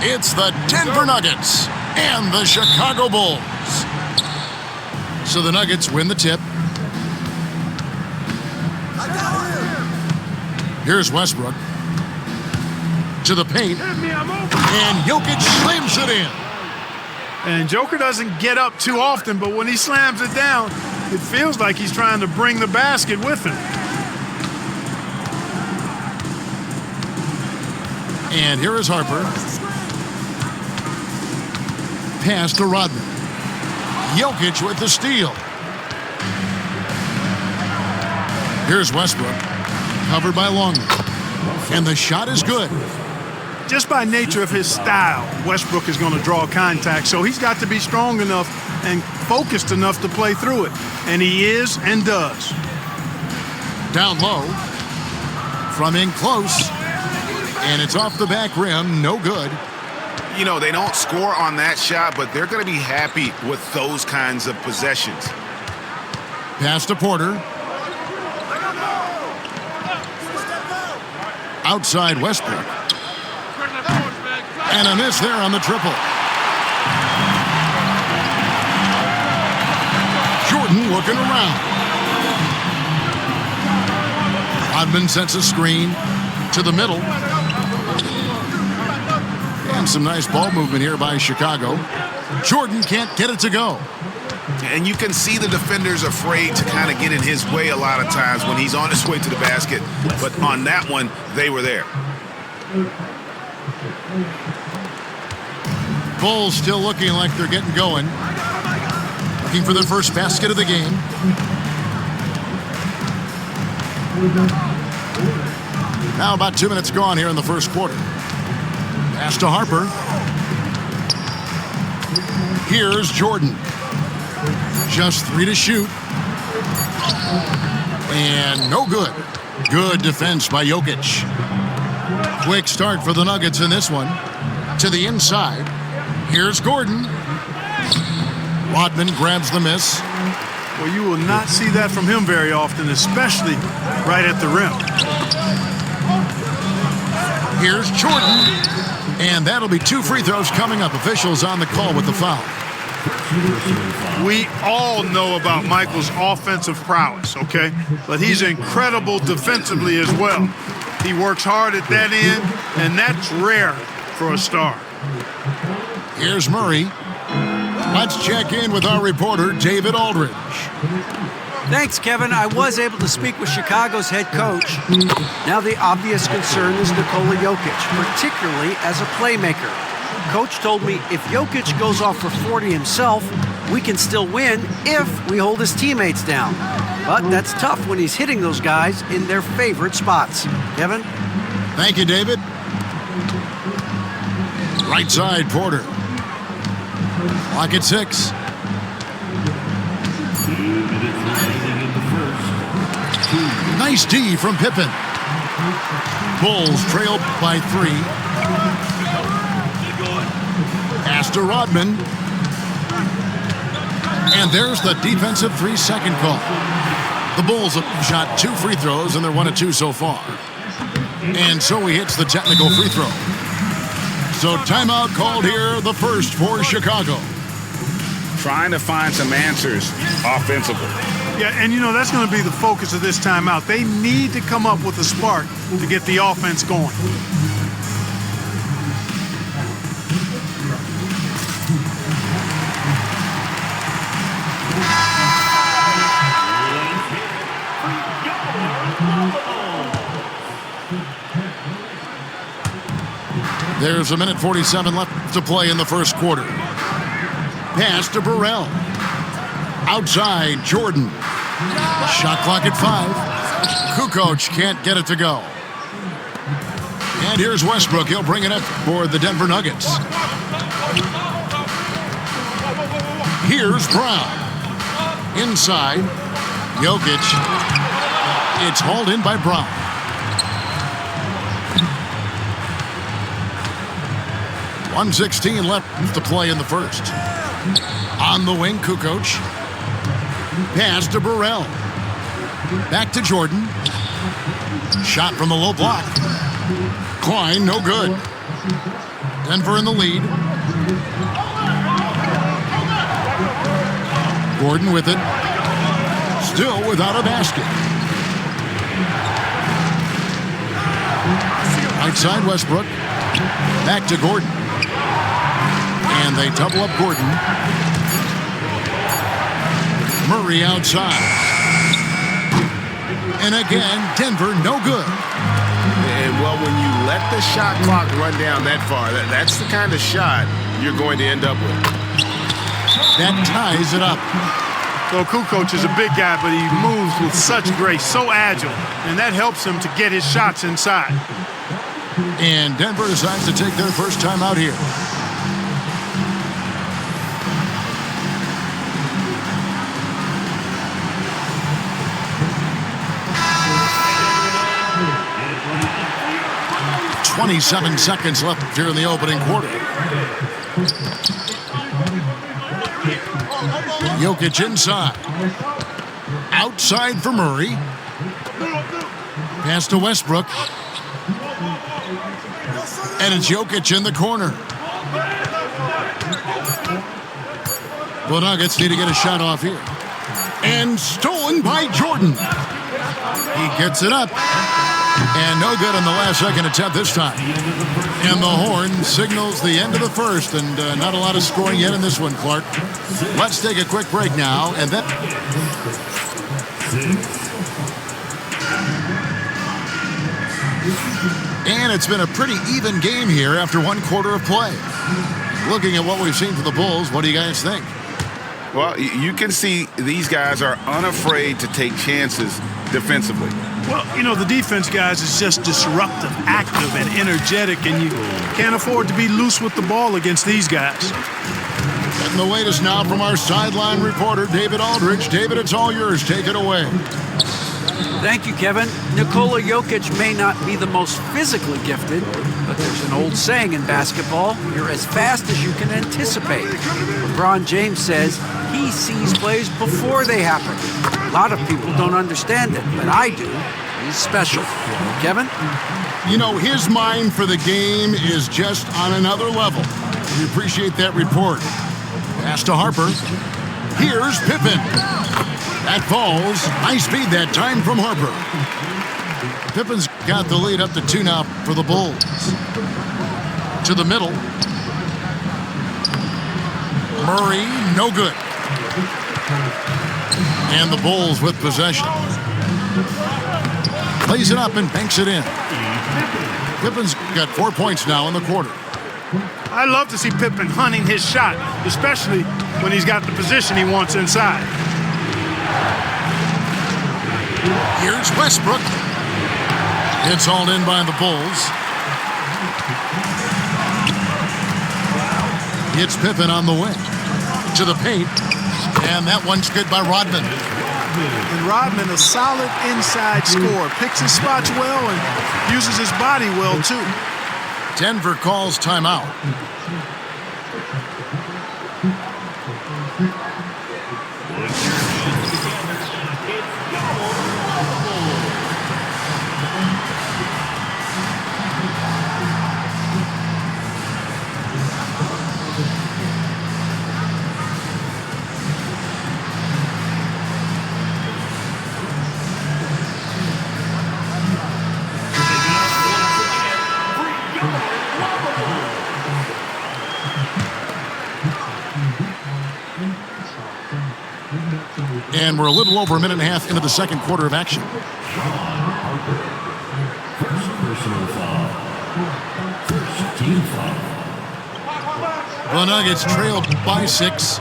It's the Denver Nuggets and the Chicago Bulls. So the Nuggets win the tip. Here's Westbrook to the paint, and Jokic slams it in. And Joker doesn't get up too often, but when he slams it down, it feels like he's trying to bring the basket with him. And here is Harper. Pass to Rodman. Jokic with the steal. Here's Westbrook. Covered by Longley. And the shot is good. Just by nature of his style, Westbrook is going to draw contact, so he's got to be strong enough and focused enough to play through it. And he is and does. Down low. From in close. And it's off the back rim. No good. You know, they don't score on that shot, but they're going to be happy with those kinds of possessions. Pass to Porter. Outside Westbrook. And a miss there on the triple. Jordan looking around. Rodman sets a screen to the middle. And some nice ball movement here by Chicago. Jordan can't get it to go. And you can see the defenders afraid to kind of get in his way a lot of times when he's on his way to the basket. But on that one, they were there. Bulls still looking like they're getting going. Looking for their first basket of the game. Now about 2 minutes gone here in the first quarter. Pass to Harper. Here's Jordan. Just 3 to shoot. And no good. Good defense by Jokic. Quick start for the Nuggets in this one. To the inside. Here's Gordon. Rodman grabs the miss. Well, you will not see that from him very often, especially right at the rim. Here's Jordan. And that'll be 2 free throws coming up. Officials on the call with the foul. We all know about Michael's offensive prowess, okay? But he's incredible defensively as well. He works hard at that end, and that's rare for a star. Here's Murray. Let's check in with our reporter, David Aldridge. Thanks, Kevin. I was able to speak with Chicago's head coach. Now the obvious concern is Nikola Jokic, particularly as a playmaker. Coach told me if Jokic goes off for 40 himself, we can still win if we hold his teammates down. But that's tough when he's hitting those guys in their favorite spots. Kevin? Thank you, David. Right side, Porter. Clock at 6. Nice D from Pippen. Bulls trail by 3. Pass to Rodman. And there's the defensive 3-second call. The Bulls have shot 2 free throws, and they're 1 of 2 so far. And so he hits the technical free throw. So timeout called here, the first for Chicago. Trying to find some answers offensively. Yeah, and you know, that's going to be the focus of this timeout. They need to come up with a spark to get the offense going. There's 1:47 left to play in the first quarter. Pass to Burrell. Outside, Jordan. Shot clock at 5. Kukoc can't get it to go. And here's Westbrook. He'll bring it up for the Denver Nuggets. Here's Brown. Inside. Jokic. It's hauled in by Brown. .116 left to play in the first. On the wing, Kukoc. Pass to Burrell. Back to Jordan. Shot from the low block. Klein, no good. Denver in the lead. Gordon with it. Still without a basket. Right side Westbrook. Back to Gordon. And they double up Gordon. Murray outside. And again, Denver no good. And, well, when you let the shot clock run down that far, that's the kind of shot you're going to end up with. That ties it up. So Kukoc is a big guy, but he moves with such grace, so agile, and that helps him to get his shots inside. And Denver decides to take their first time out here. .27 seconds left here in the opening quarter. Jokic inside. Outside for Murray. Pass to Westbrook. And it's Jokic in the corner. The Nuggets need to get a shot off here. And stolen by Jordan. He gets it up. And no good on the last second attempt this time. And the horn signals the end of the first, and not a lot of scoring yet in this one, Clark. Let's take a quick break now, and then... And it's been a pretty even game here after one quarter of play. Looking at what we've seen from the Bulls, what do you guys think? Well, you can see these guys are unafraid to take chances defensively. Well, you know, the defense, guys, is just disruptive, active, and energetic, and you can't afford to be loose with the ball against these guys. And the latest now from our sideline reporter, David Aldridge. David, it's all yours. Take it away. Thank you, Kevin. Nikola Jokic may not be the most physically gifted, but there's an old saying in basketball, you're as fast as you can anticipate. LeBron James says he sees plays before they happen. A lot of people don't understand it, but I do. He's special. Kevin? You know, his mind for the game is just on another level. We appreciate that report. Pass to Harper. Here's Pippen. That falls. High speed that time from Harper. Pippen's got the lead up to 2 now for the Bulls. To the middle. Murray, no good. And the Bulls with possession. Plays it up and banks it in. Pippen's got 4 points now in the quarter. I love to see Pippen hunting his shot, especially when he's got the position he wants inside. Here's Westbrook. It's hauled in by the Bulls. It's Pippen on the wing. To the paint. And that one's good by Rodman. And Rodman, a solid inside scorer, picks his spots well and uses his body well, too. Denver calls timeout. And we're a little over a minute and a half into the second quarter of action. The Nuggets trailed by 6.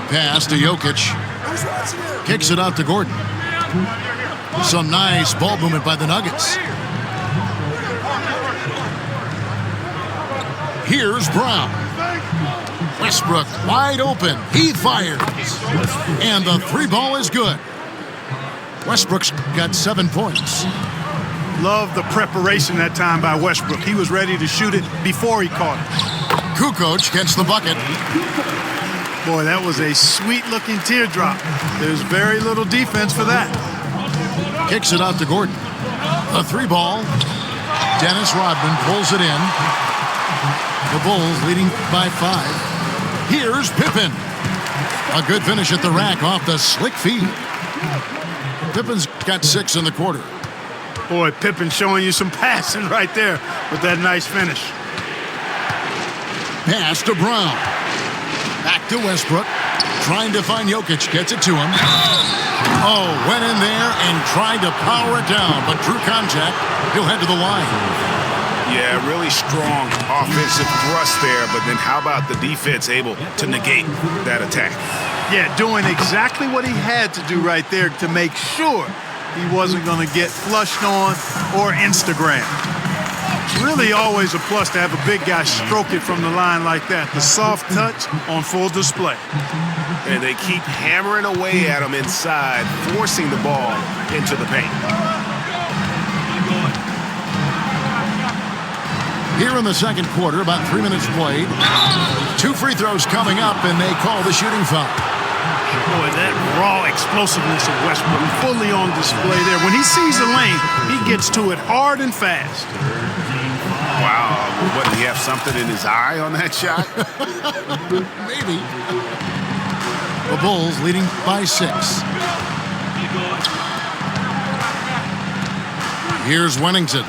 Pass to Jokic. Kicks it out to Gordon. Some nice ball movement by the Nuggets. Here's Brown. Westbrook wide open. He fires. And the 3 ball is good. Westbrook's got 7 points. Love the preparation that time by Westbrook. He was ready to shoot it before he caught it. Kukoc gets the bucket. Boy, that was a sweet-looking teardrop. There's very little defense for that. Kicks it out to Gordon. The 3 ball. Dennis Rodman pulls it in. The Bulls leading by 5. Here's Pippen. A good finish at the rack off the slick feed. Pippen's got 6 in the quarter. Boy, Pippen showing you some passing right there with that nice finish. Pass to Brown. Back to Westbrook. Trying to find Jokic. Gets it to him. Oh, went in there and tried to power it down, but drew contact. He'll head to the line. Yeah, really strong offensive thrust there, but then how about the defense able to negate that attack? Yeah, doing exactly what he had to do right there to make sure he wasn't going to get flushed on or Instagram. It's really always a plus to have a big guy stroke it from the line like that. The soft touch on full display. And they keep hammering away at him inside, forcing the ball into the paint. Here in the second quarter, about 3 minutes played. 2 free throws coming up, and they call the shooting foul. Boy, that raw explosiveness of Westbrook fully on display there. When he sees the lane, he gets to it hard and fast. Wow, what, did he have something in his eye on that shot? Maybe. The Bulls leading by 6. Here's Wennington.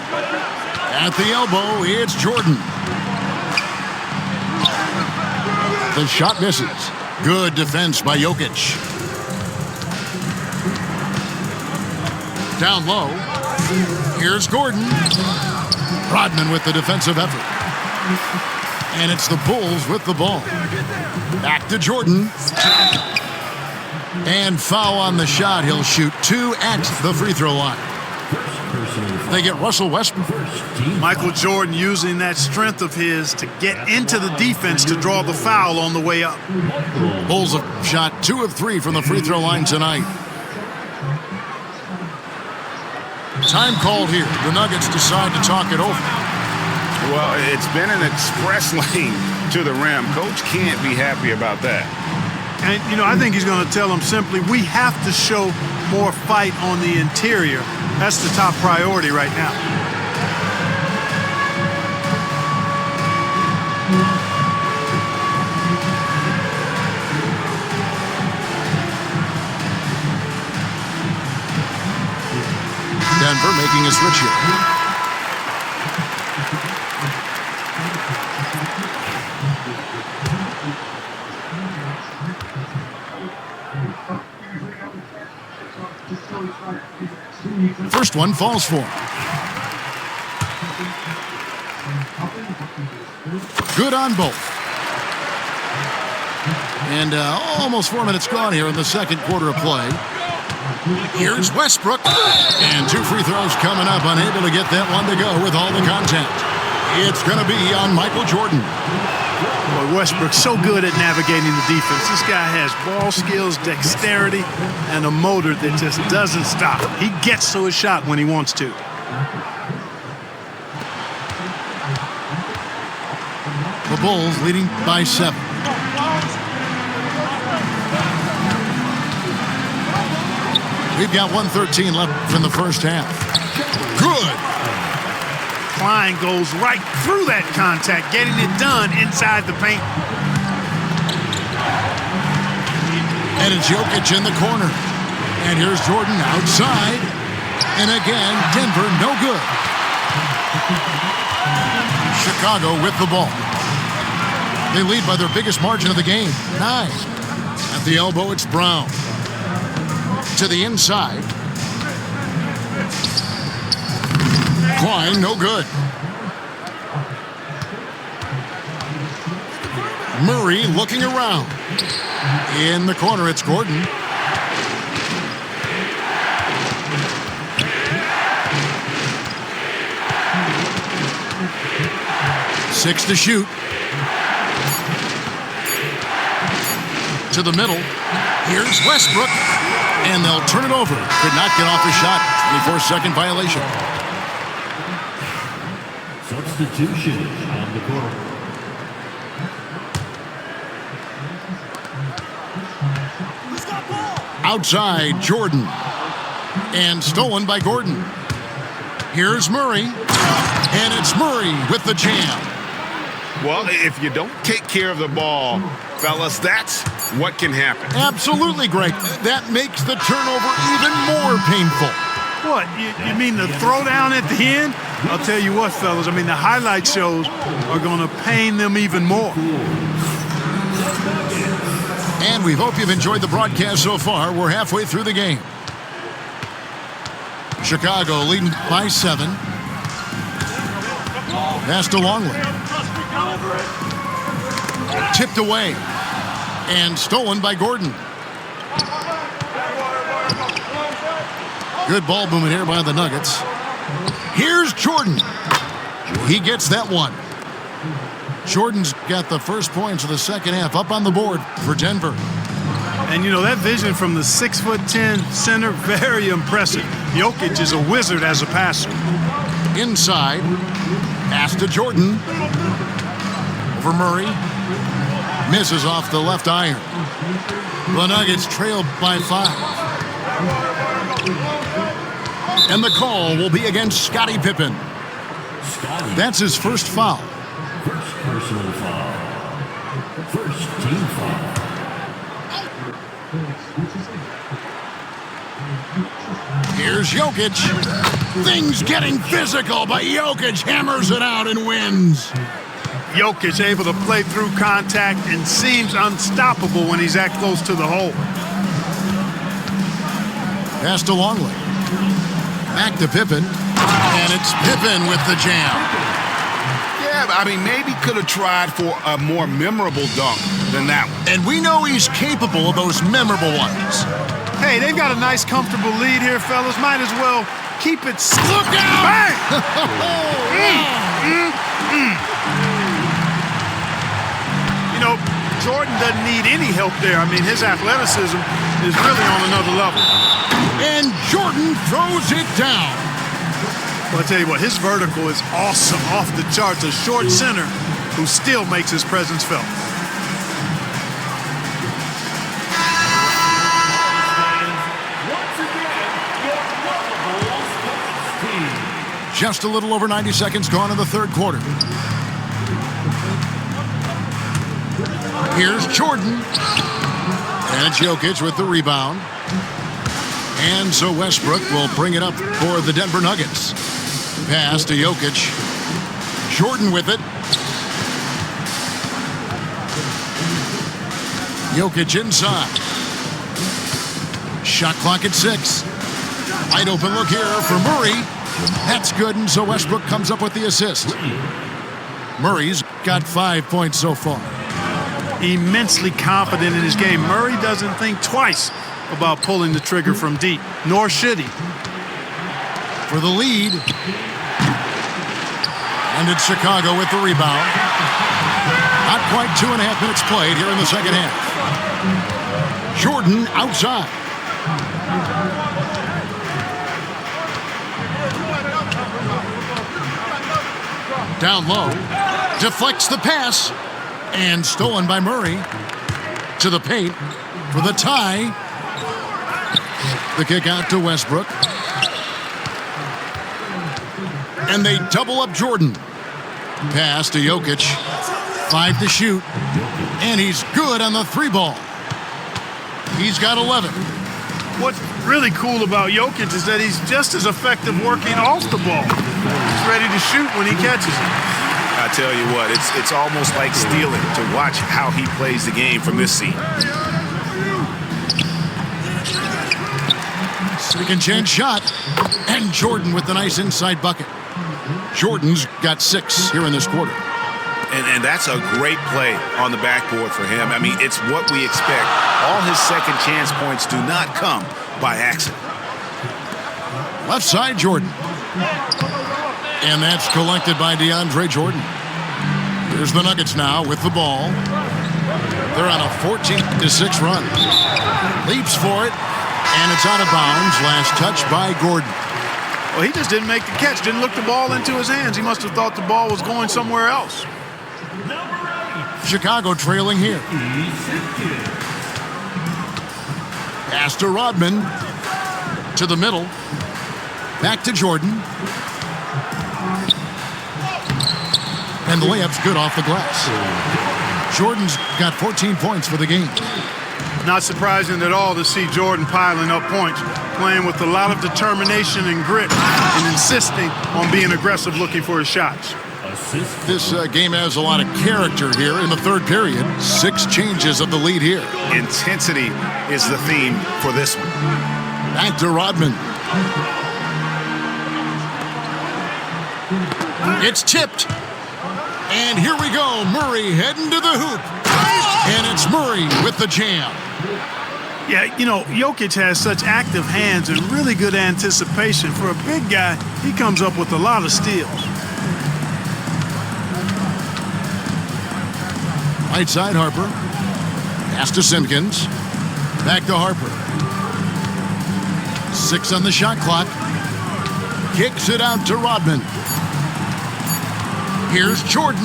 At the elbow, it's Jordan. The shot misses. Good defense by Jokic. Down low. Here's Gordon. Rodman with the defensive effort. And it's the Bulls with the ball. Back to Jordan. And foul on the shot. He'll shoot 2 at the free throw line. They get Russell Westbrook. Michael Jordan using that strength of his to get into the defense to draw the foul on the way up. Bulls have shot 2 of 3 from the free throw line tonight. Time called here. The Nuggets decide to talk it over. Well, it's been an express lane to the rim. Coach can't be happy about that. And, you know, I think he's going to tell them simply, we have to show more fight on the interior. That's the top priority right now. Denver making a switch here. First one falls for him. Good on both. And almost 4 minutes gone here in the second quarter of play. Here's Westbrook. And 2 free throws coming up. Unable to get that one to go with all the contact. It's going to be on Michael Jordan. Boy, Westbrook's so good at navigating the defense. This guy has ball skills, dexterity, and a motor that just doesn't stop. He gets to his shot when he wants to. The Bulls leading by 7. We've got 1:13 left in the first half. Good. Klein goes right through that contact, getting it done inside the paint. And it's Jokic in the corner. And here's Jordan outside. And again, Denver no good. Chicago with the ball. They lead by their biggest margin of the game, 9. At the elbow, it's Brown. To the inside. Klein, no good. Murray looking around. In the corner, it's Gordon. Six to shoot. To the middle. Here's Westbrook. And they'll turn it over. Could not get off the shot. 24-second violation. Substitution on the court. Outside, Jordan. And stolen by Gordon. Here's Murray. And it's Murray with the jam. Well, if you don't take care of the ball, fellas, that's what can happen. Absolutely, Greg. That makes the turnover even more painful. What, you mean the throwdown at the end? I'll tell you what, fellas, I mean, the highlight shows are going to pain them even more. And we hope you've enjoyed the broadcast so far. We're halfway through the game. Chicago leading by 7. Pass to Longley. Tipped away. And stolen by Gordon. Good ball movement here by the Nuggets. Here's Jordan. He gets that one. Jordan's got the first points of the second half up on the board for Denver. And, you know, that vision from the 6'10" center, very impressive. Jokic is a wizard as a passer. Inside. Pass to Jordan. Over Murray. Misses off the left iron. The Nuggets trailed by 5. And the call will be against Scottie Pippen. That's his first foul. First personal foul. First team foul. Here's Jokic. Things getting physical, but Jokic hammers it out and wins. Jokic able to play through contact and seems unstoppable when he's that close to the hole. Pass to Longley. Back to Pippen. And it's Pippen with the jam. Yeah, I mean, maybe could have tried for a more memorable dunk than that one. And we know he's capable of those memorable ones. Hey, they've got a nice, comfortable lead here, fellas. Might as well keep it. Look out! Bang! You know, Jordan doesn't need any help there. I mean, his athleticism is really on another level. And Jordan throws it down. Well, I tell you what, his vertical is awesome, off the charts. A short center who still makes his presence felt. Just a little over 90 seconds gone in the third quarter. Here's Jordan. And it's Jokic with the rebound. And so Westbrook will bring it up for the Denver Nuggets. Pass to Jokic. Jordan with it. Jokic inside. Shot clock at 6. Wide open look here for Murray. That's good, and so Westbrook comes up with the assist. Murray's got 5 points so far. Immensely confident in his game. Murray doesn't think twice about pulling the trigger from deep, nor should he. For the lead. And it's Chicago with the rebound. Not quite 2.5 minutes played here in the second half. Jordan outside. Down low. Deflects the pass. And stolen by Murray. To the paint for the tie. The kick out to Westbrook. And they double up Jordan. Pass to Jokic. 5 to shoot. And he's good on the 3 ball. He's got 11. What's really cool about Jokic is that he's just as effective working off the ball. He's ready to shoot when he catches it. I tell you what, it's almost like stealing to watch how he plays the game from this seat. Second chance shot. And Jordan with the nice inside bucket. Jordan's got 6 here in this quarter. And that's a great play on the backboard for him. I mean, it's what we expect. All his second chance points do not come by accident. Left side, Jordan. And that's collected by DeAndre Jordan. Here's the Nuggets now with the ball. They're on a 14-6 run. Leaps for it, and it's out of bounds. Last touch by Gordon. Well, he just didn't make the catch, didn't look the ball into his hands. He must have thought the ball was going somewhere else. Chicago trailing here. Pass to Rodman. To the middle. Back to Jordan. And the layup's good off the glass. Jordan's got 14 points for the game. Not surprising at all to see Jordan piling up points, playing with a lot of determination and grit, and insisting on being aggressive looking for his shots. This game has a lot of character here in the third period. 6 changes of the lead here. Intensity is the theme for this one. Back to Rodman. It's tipped. And here we go. Murray heading to the hoop. And it's Murray with the jam. Yeah, you know, Jokic has such active hands and really good anticipation. For a big guy, he comes up with a lot of steals. Right side, Harper. Pass to Simpkins. Back to Harper. 6 on the shot clock. Kicks it out to Rodman. Here's Jordan.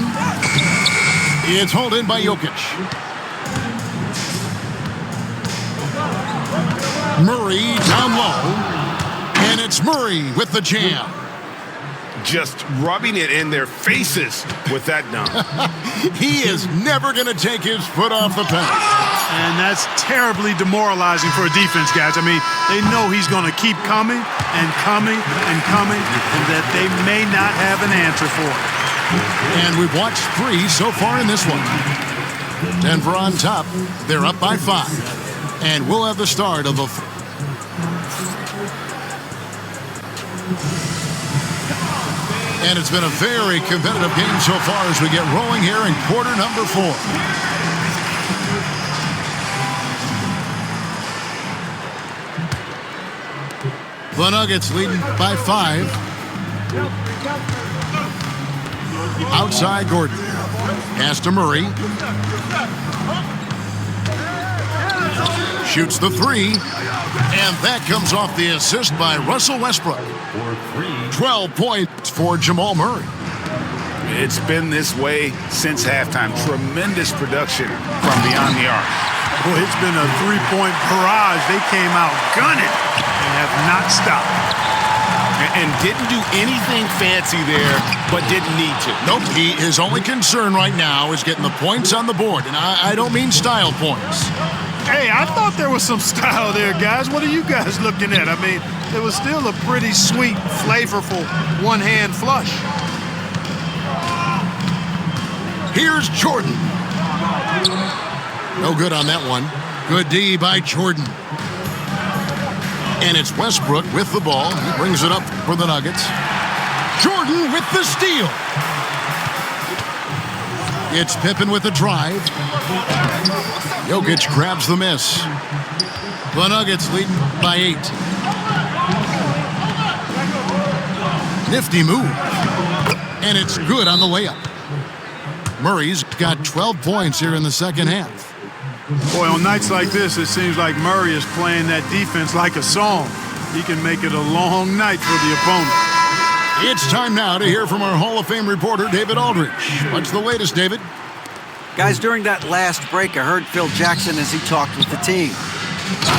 It's hauled in by Jokic. Murray down low. And it's Murray with the jam. Just rubbing it in their faces with that dunk. He is never going to take his foot off the pedal. And that's terribly demoralizing for a defense, guys. I mean, they know he's going to keep coming and coming and coming, and that they may not have an answer for it. And we've watched 3 so far in this one. Denver on top. They're up by 5. And we'll have the start of the... And it's been a very competitive game so far as we get rolling here in quarter number 4. The Nuggets leading by 5. Outside Gordon. Pass to Murray. Shoots the 3. And that comes off the assist by Russell Westbrook. 12 points for Jamal Murray. It's been this way since halftime. Tremendous production from beyond the arc. Boy, it's been a 3-point barrage. They came out gunning and have not stopped. And didn't do anything fancy there, but didn't need to. Nope, his only concern right now is getting the points on the board. And I don't mean style points. Hey, I thought there was some style there, guys. What are you guys looking at? I mean, it was still a pretty sweet, flavorful one-hand flush. Here's Jordan. No good on that one. Good D by Jordan. And it's Westbrook with the ball. He brings it up for the Nuggets. Jordan with the steal. It's Pippen with the drive. Jokic grabs the miss. The Nuggets leading by 8. Nifty move. And it's good on the layup. Murray's got 12 points here in the second half. Boy, on nights like this, it seems like Murray is playing that defense like a song. He can make it a long night for the opponent. It's time now to hear from our Hall of Fame reporter, David Aldridge. What's the latest, David? Guys, during that last break, I heard Phil Jackson as he talked with the team.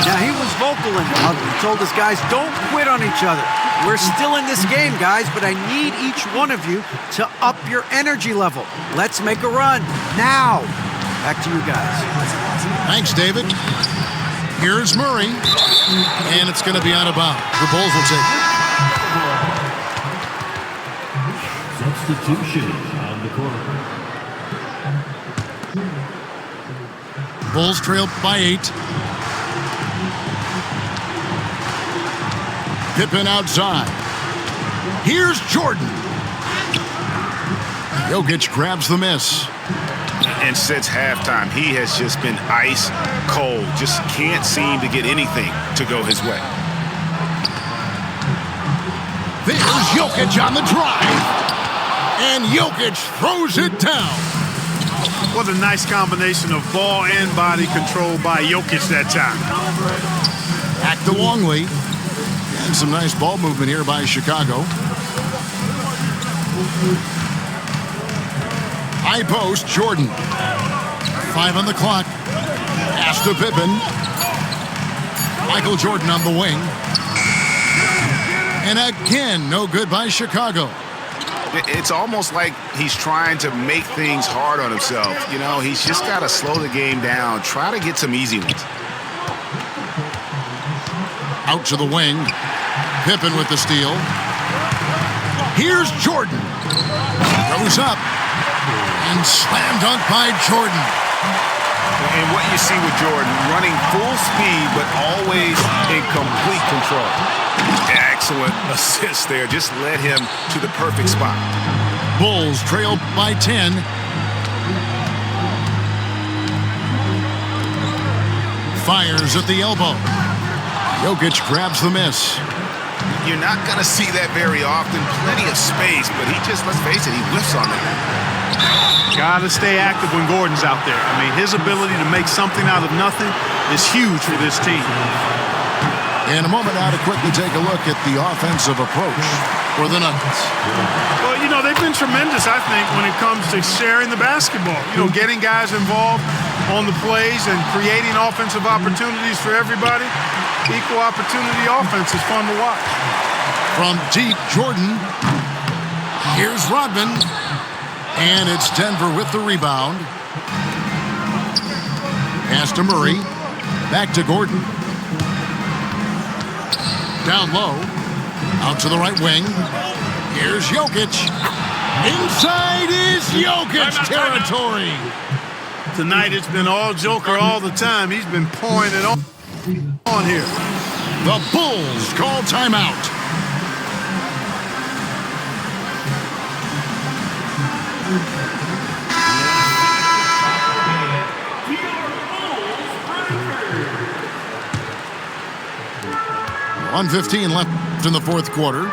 Now, he was vocal in the huddle. He told his guys, don't quit on each other. We're still in this game, guys, but I need each one of you to up your energy level. Let's make a run now. Back to you guys. Thanks, David. Here's Murray. And it's going to be out of bounds. The Bulls will take it. Substitution on the court. Bulls trail by 8. Pippen outside. Here's Jordan. Jokic grabs the miss. And since halftime, he has just been ice cold. Just can't seem to get anything to go his way. There's Jokic on the drive. And Jokic throws it down. What a nice combination of ball and body control by Jokic that time. Back to Longley. And some nice ball movement here by Chicago. High post, Jordan. 5 on the clock. Pass to Pippen. Michael Jordan on the wing. And again, no good by Chicago. It's almost like he's trying to make things hard on himself. You know, he's just got to slow the game down, try to get some easy ones. Out to the wing. Pippen with the steal. Here's Jordan. Goes up. And slam dunk by Jordan. And what you see with Jordan, running full speed, but always in complete control. Excellent assist there. Just led him to the perfect spot. Bulls trail by 10. Fires at the elbow. Jokic grabs the miss. You're not going to see that very often. Plenty of space, but he just, let's face it, he whiffs on that. Got to stay active when Gordon's out there. I mean, his ability to make something out of nothing is huge for this team. In a moment now to quickly take a look at the offensive approach for the Nuggets. Well, you know, they've been tremendous, I think, when it comes to sharing the basketball. You know, getting guys involved on the plays and creating offensive opportunities for everybody. Equal opportunity offense is fun to watch. From deep, Jordan. Here's Rodman. And it's Denver with the rebound. Pass to Murray. Back to Gordon. Down low. Out to the right wing. Here's Jokic. Inside is Jokic territory. Tonight it's been all Joker all the time. He's been pouring it on here. The Bulls call timeout. .115 left in the fourth quarter.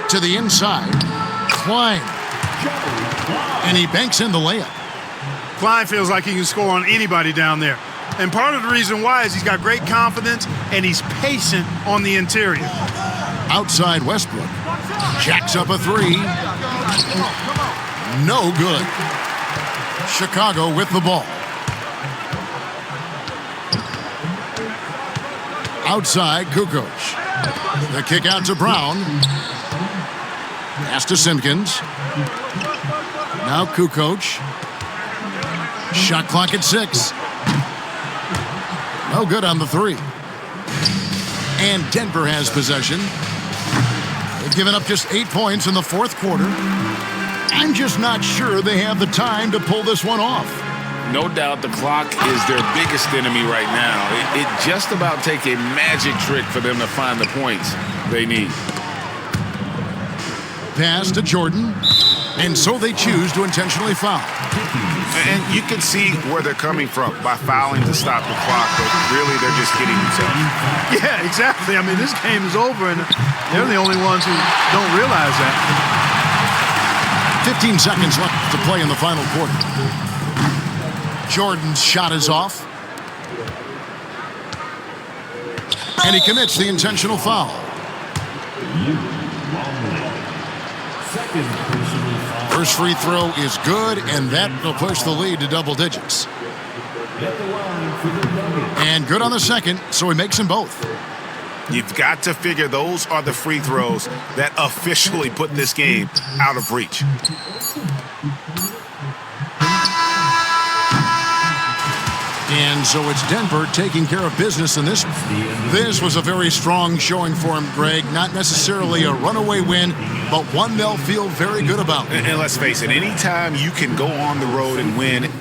To the inside. Klein. And he banks in the layup. Klein feels like he can score on anybody down there. And part of the reason why is he's got great confidence and he's patient on the interior. Outside Westbrook. Jacks up a three. No good. Chicago with the ball. Outside Kukoc. The kick out to Brown. Pass to Simpkins. Now Kukoc. Shot clock at 6. No good on the three. And Denver has possession. They've given up just 8 points in the fourth quarter. I'm just not sure they have the time to pull this one off. No doubt the clock is their biggest enemy right now. It just about takes a magic trick for them to find the points they need. Pass to Jordan. And so they choose to intentionally foul. And you can see where they're coming from by fouling to stop the clock, but really they're just kidding themselves. Yeah, exactly. I mean, this game is over, and they're the only ones who don't realize that. 15 seconds left to play in the final quarter. Jordan's shot is off. And he commits the intentional foul. First free throw is good, and that will push the lead to double digits. And good on the second, so he makes them both. You've got to figure those are the free throws that officially put this game out of reach. And so it's Denver taking care of business in this. This was a very strong showing for him, Greg. Not necessarily a runaway win, but one they'll feel very good about. And let's face it, anytime you can go on the road and win,